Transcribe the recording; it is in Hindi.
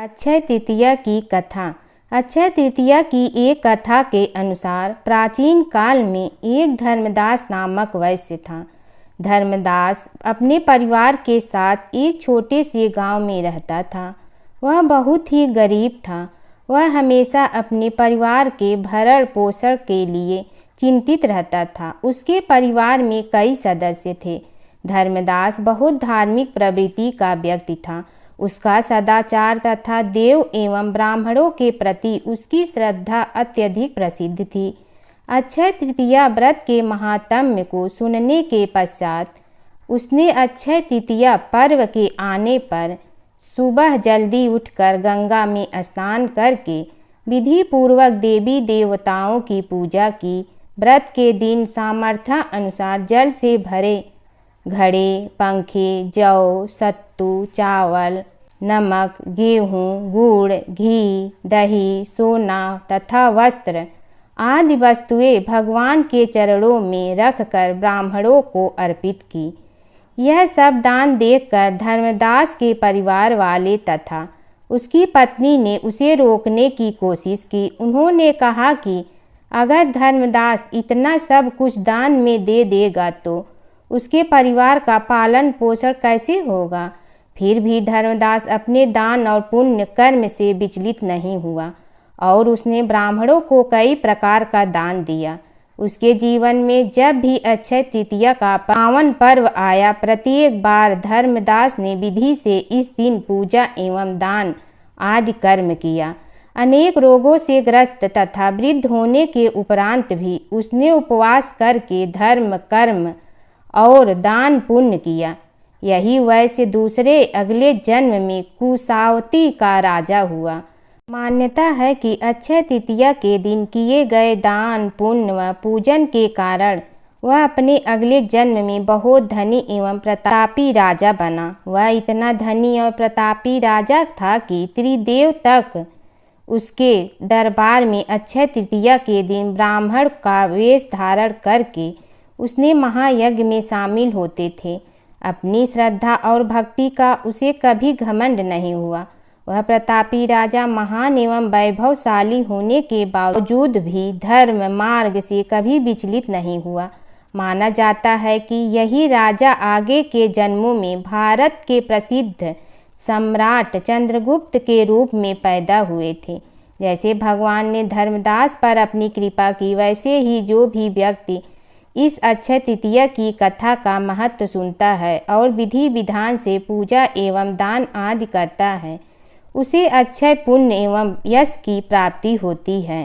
अक्षय तृतीया की कथा। अक्षय तृतीया की एक कथा के अनुसार प्राचीन काल में एक धर्मदास नामक वैश्य था। धर्मदास अपने परिवार के साथ एक छोटे से गांव में रहता था। वह बहुत ही गरीब था। वह हमेशा अपने परिवार के भरण पोषण के लिए चिंतित रहता था। उसके परिवार में कई सदस्य थे। धर्मदास बहुत धार्मिक प्रवृत्ति का व्यक्ति था। उसका सदाचार तथा देव एवं ब्राह्मणों के प्रति उसकी श्रद्धा अत्यधिक प्रसिद्ध थी। अक्षय तृतीया व्रत के महात्म्य को सुनने के पश्चात उसने अक्षय तृतीया पर्व के आने पर सुबह जल्दी उठकर गंगा में स्नान करके विधि पूर्वक देवी देवताओं की पूजा की। व्रत के दिन सामर्थ्य अनुसार जल से भरे घड़े, पंखे, जौ, सत्तू, चावल, नमक, गेहूँ, गुड़, घी, दही, सोना तथा वस्त्र आदि वस्तुएं भगवान के चरणों में रखकर ब्राह्मणों को अर्पित की। यह सब दान देखकर धर्मदास के परिवार वाले तथा उसकी पत्नी ने उसे रोकने की कोशिश की। उन्होंने कहा कि अगर धर्मदास इतना सब कुछ दान में दे देगा तो उसके परिवार का पालन पोषण कैसे होगा। फिर भी धर्मदास अपने दान और पुण्य कर्म से विचलित नहीं हुआ और उसने ब्राह्मणों को कई प्रकार का दान दिया। उसके जीवन में जब भी अक्षय तृतीया का पावन पर्व आया, प्रत्येक बार धर्मदास ने विधि से इस दिन पूजा एवं दान आदि कर्म किया। अनेक रोगों से ग्रस्त तथा वृद्ध होने के उपरांत भी उसने उपवास करके धर्म कर्म और दान पुण्य किया। यही वैश्य दूसरे अगले जन्म में कुशावती का राजा हुआ। मान्यता है कि अक्षय तृतीया के दिन किए गए दान पुण्य व पूजन के कारण वह अपने अगले जन्म में बहुत धनी एवं प्रतापी राजा बना। वह इतना धनी और प्रतापी राजा था कि त्रिदेव तक उसके दरबार में अक्षय तृतीया के दिन ब्राह्मण का वेश धारण करके उसने महायज्ञ में शामिल होते थे। अपनी श्रद्धा और भक्ति का उसे कभी घमंड नहीं हुआ। वह प्रतापी राजा महान एवं वैभवशाली होने के बावजूद भी धर्म मार्ग से कभी विचलित नहीं हुआ। माना जाता है कि यही राजा आगे के जन्मों में भारत के प्रसिद्ध सम्राट चंद्रगुप्त के रूप में पैदा हुए थे। जैसे भगवान ने धर्मदास पर अपनी कृपा की, वैसे ही जो भी व्यक्ति इस अक्षय तृतीया की कथा का महत्व सुनता है और विधि विधान से पूजा एवं दान आदि करता है, उसे अक्षय पुण्य एवं यश की प्राप्ति होती है।